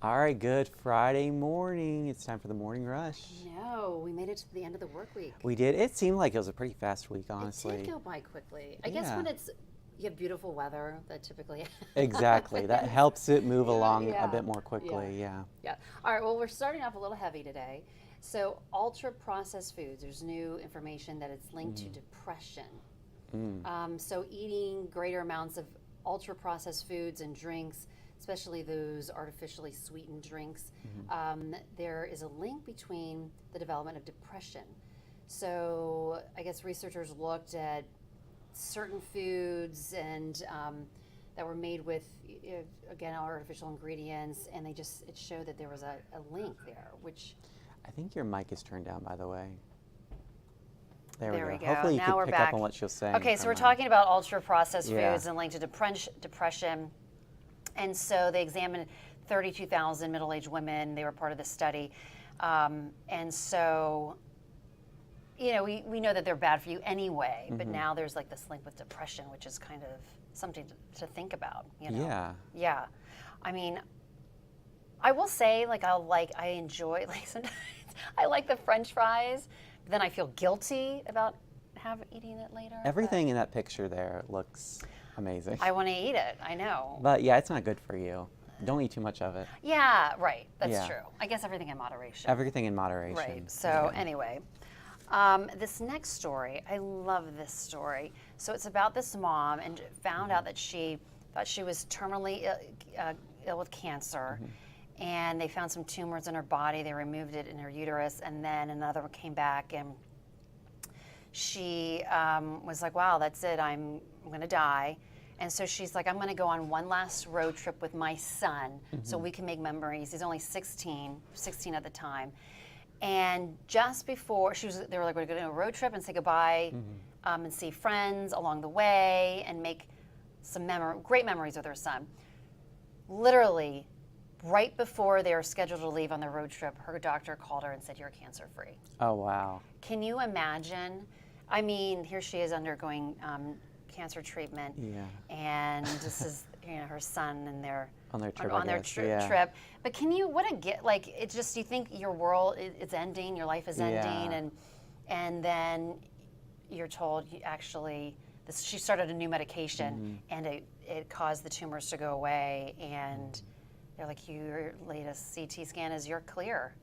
All right, good Friday morning. It's time for the morning rush. No, we made it to the end of the work week. We did. It seemed like it was a pretty fast week, honestly. It did go by quickly. I guess when you have beautiful weather, that typically Exactly. That helps it move along Yeah. a bit more quickly. Yeah. All right, well, we're starting off a little heavy today. So, ultra-processed foods, there's new information that it's linked to depression. So, eating greater amounts of ultra-processed foods and drinks, especially those artificially sweetened drinks, there is a link between the development of depression. So I guess researchers looked at certain foods and that were made with, again, artificial ingredients, and it showed that there was a link there, which... I think your mic is turned down, by the way. There we go. Hopefully you Now can we're pick back up on what she's saying. Okay, so we're talking about ultra-processed foods and linked to depression. And so they examined 32,000 middle-aged women. They were part of the study. And so, we know that they're bad for you anyway, but now there's like this link with depression, which is kind of something to think about, Yeah. Yeah. I mean, I will say, I enjoy, sometimes I like the French fries, but then I feel guilty about eating it later. Everything in that picture there looks amazing. I want to eat it, I know. But yeah, it's not good for you. Don't eat too much of it. Yeah, right. That's true. I guess everything in moderation. Everything in moderation. Right. So anyway, this next story, I love this story. So it's about this mom and found out that she thought she was terminally ill with cancer. And they found some tumors in her body. They removed it in her uterus, and then another one came back, and she was like, wow, that's it. I'm going to die. And so she's like, I'm going to go on one last road trip with my son so we can make memories. He's only 16 at the time. And just before, they were like, we're going to go on a road trip and say goodbye and see friends along the way and make some great memories with her son. Literally, right before they were scheduled to leave on the road trip, her doctor called her and said, you're cancer-free. Oh, wow. Can you imagine? I mean, here she is undergoing cancer treatment, and this is her son and they're on their trip. Trip. But can you? It's just you think your world is ending, your life is ending, and then you're told she started a new medication, and it caused the tumors to go away, and they're like, your latest CT scan is you're clear.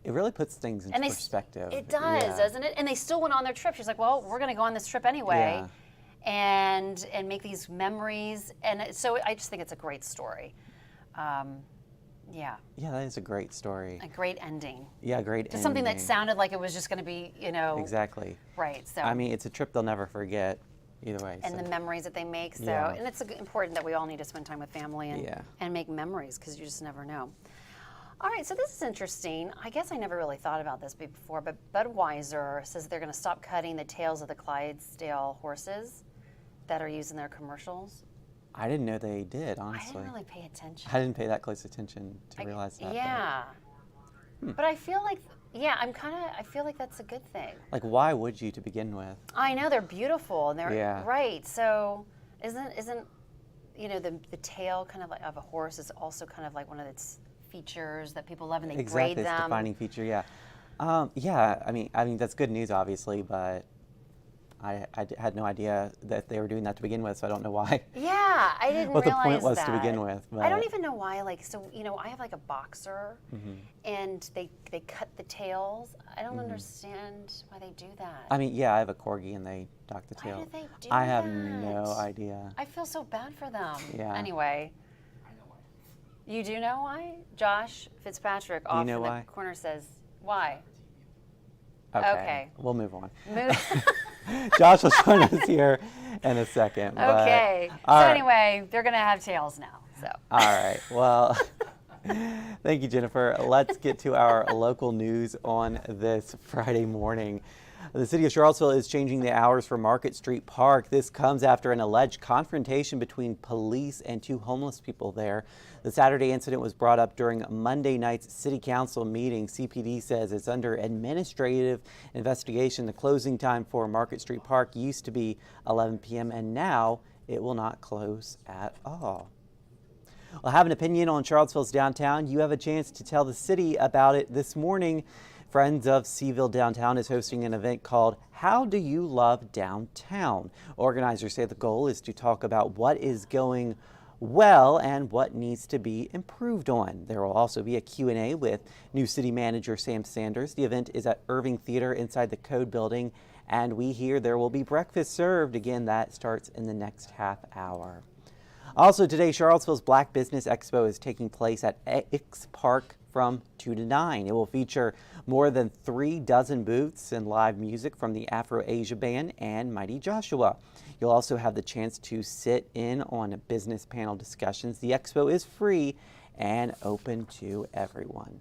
It really puts things into perspective. It does, doesn't it? And they still went on their trip. She's like, well, we're going to go on this trip anyway and make these memories. And so I just think it's a great story. Yeah, that is a great story. A great ending. Yeah, great ending. To something that sounded like it was just going to be, Exactly. Right. So I mean, it's a trip they'll never forget either way. And the memories that they make. So, and it's important that we all need to spend time with family and make memories because you just never know. All right, so this is interesting. I guess I never really thought about this before, but Budweiser says they're going to stop cutting the tails of the Clydesdale horses that are used in their commercials. I didn't know they did, honestly. I didn't really pay attention. I didn't pay that close attention to realize that. Yeah. But I feel like, I feel like that's a good thing. Like, why would you to begin with? I know, they're beautiful. And they're right. So isn't the tail kind of like of a horse is also kind of like one of its features that people love, and they braid them. Exactly, it's a defining feature, I mean that's good news, obviously, but I had no idea that they were doing that to begin with, so I don't know why. Yeah, I didn't what realize the point was that. to begin with. But I don't even know why. I have like a boxer, and they cut the tails. I don't understand why they do that. I mean, I have a corgi, and they dock the tail. Why do they do I have that? no idea. I feel so bad for them. Yeah. Anyway. You do know why? Josh Fitzpatrick off in the corner says, why? Okay. We'll move on. Josh will join us here in a second. Okay. Anyway, they're going to have tails now. So. All right. Well, thank you, Jennifer. Let's get to our local news on this Friday morning. The city of Charlottesville is changing the hours for Market Street Park. This comes after an alleged confrontation between police and two homeless people there. The Saturday incident was brought up during Monday night's city council meeting. CPD says it's under administrative investigation. The closing time for Market Street Park used to be 11 p.m. and now it will not close at all. Well, have an opinion on Charlottesville's downtown? You have a chance to tell the city about it this morning. Friends of Seaville Downtown is hosting an event called How Do You Love Downtown? Organizers say the goal is to talk about what is going well and what needs to be improved on. There will also be a Q&A with new city manager Sam Sanders. The event is at Irving Theater inside the Code building, and we hear there will be breakfast served. Again, that starts in the next half hour. Also today, Charlottesville's Black Business Expo is taking place at X Park from 2 to 9. It will feature more than 36 booths and live music from the Afro-Asia Band and Mighty Joshua. You'll also have the chance to sit in on business panel discussions. The expo is free and open to everyone.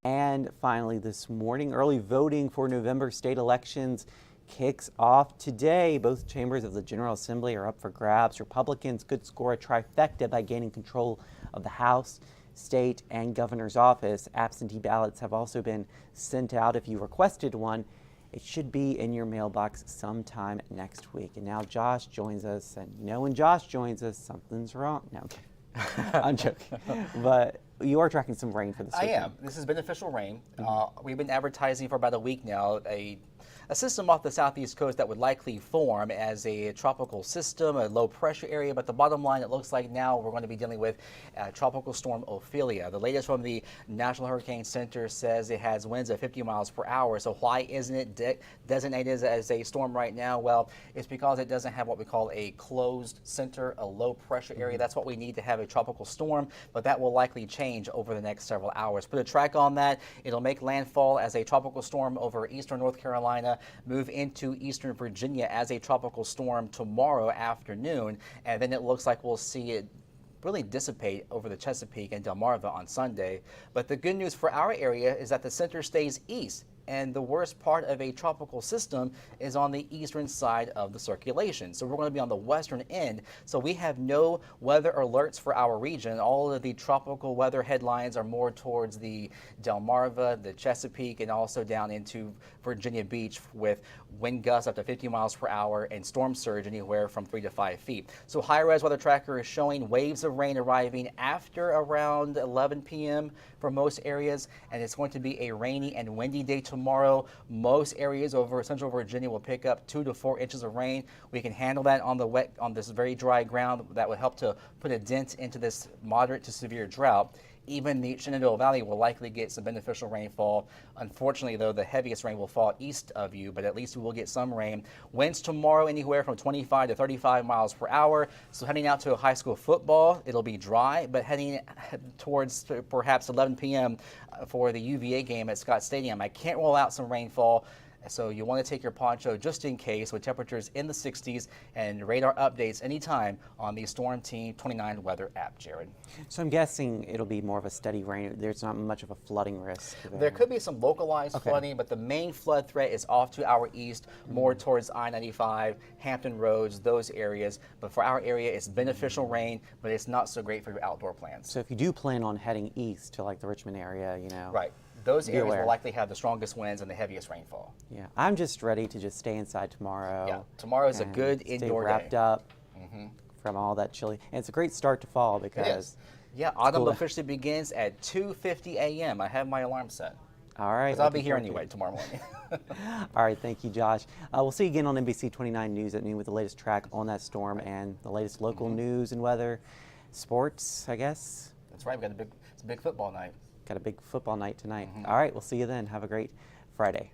And finally this morning, early voting for November state elections kicks off today. Both chambers of the General Assembly are up for grabs. Republicans could score a trifecta by gaining control of the House, state, and governor's office. Absentee ballots have also been sent out. If you requested one, it should be in your mailbox sometime next week. And now Josh joins us, and you know when Josh joins us, something's wrong. No, I'm joking. But you are tracking some rain for this weekend. I am. This is beneficial rain. We've been advertising for about a week now a system off the southeast coast that would likely form as a tropical system, a low pressure area, but the bottom line, it looks like now we're going to be dealing with Tropical Storm Ophelia. The latest from the National Hurricane Center says it has winds of 50 miles per hour. So why isn't it designated as a storm right now? Well, it's because it doesn't have what we call a closed center, a low pressure area. That's what we need to have a tropical storm, but that will likely change over the next several hours. Put a track on that. It'll make landfall as a tropical storm over eastern North Carolina, move into eastern Virginia as a tropical storm tomorrow afternoon, and then it looks like we'll see it really dissipate over the Chesapeake and Delmarva on Sunday. But the good news for our area is that the center stays east, and the worst part of a tropical system is on the eastern side of the circulation. So we're going to be on the western end. So we have no weather alerts for our region. All of the tropical weather headlines are more towards the Delmarva, the Chesapeake, and also down into Virginia Beach with wind gusts up to 50 miles per hour and storm surge anywhere from 3 to 5 feet. So high-res weather tracker is showing waves of rain arriving after around 11 p.m. for most areas, and it's going to be a rainy and windy day tomorrow. Most areas over central Virginia will pick up 2 to 4 inches of rain. We can handle that on this very dry ground. That would help to put a dent into this moderate to severe drought. Even the Shenandoah Valley will likely get some beneficial rainfall. Unfortunately, though, the heaviest rain will fall east of you, but at least we will get some rain. Winds tomorrow anywhere from 25 to 35 miles per hour. So heading out to high school football, it'll be dry, but heading towards perhaps 11 p.m. for the UVA game at Scott Stadium, I can't rule out some rainfall. So you want to take your poncho just in case, with temperatures in the 60s and radar updates anytime on the Storm Team 29 weather app, Jared. So I'm guessing it'll be more of a steady rain. There's not much of a flooding risk There could be some localized flooding, but the main flood threat is off to our east, more towards I-95, Hampton Roads, those areas. But for our area, it's beneficial rain, but it's not so great for your outdoor plans. So if you do plan on heading east to like the Richmond area, you know. Right. Those areas will likely have the strongest winds and the heaviest rainfall. Yeah, I'm just ready to just stay inside tomorrow. Yeah, tomorrow is a good indoor day. Wrapped up from all that chilly. And it's a great start to fall because it is. Yeah, autumn officially begins at 2:50 a.m. I have my alarm set. All right. Because I'll be here anyway tomorrow morning. All right, thank you, Josh. We'll see you again on NBC29 News at noon with the latest track on that storm and the latest local news and weather, sports, I guess. That's right. It's a big football night. Got a big football night tonight. All right, we'll see you then. Have a great Friday.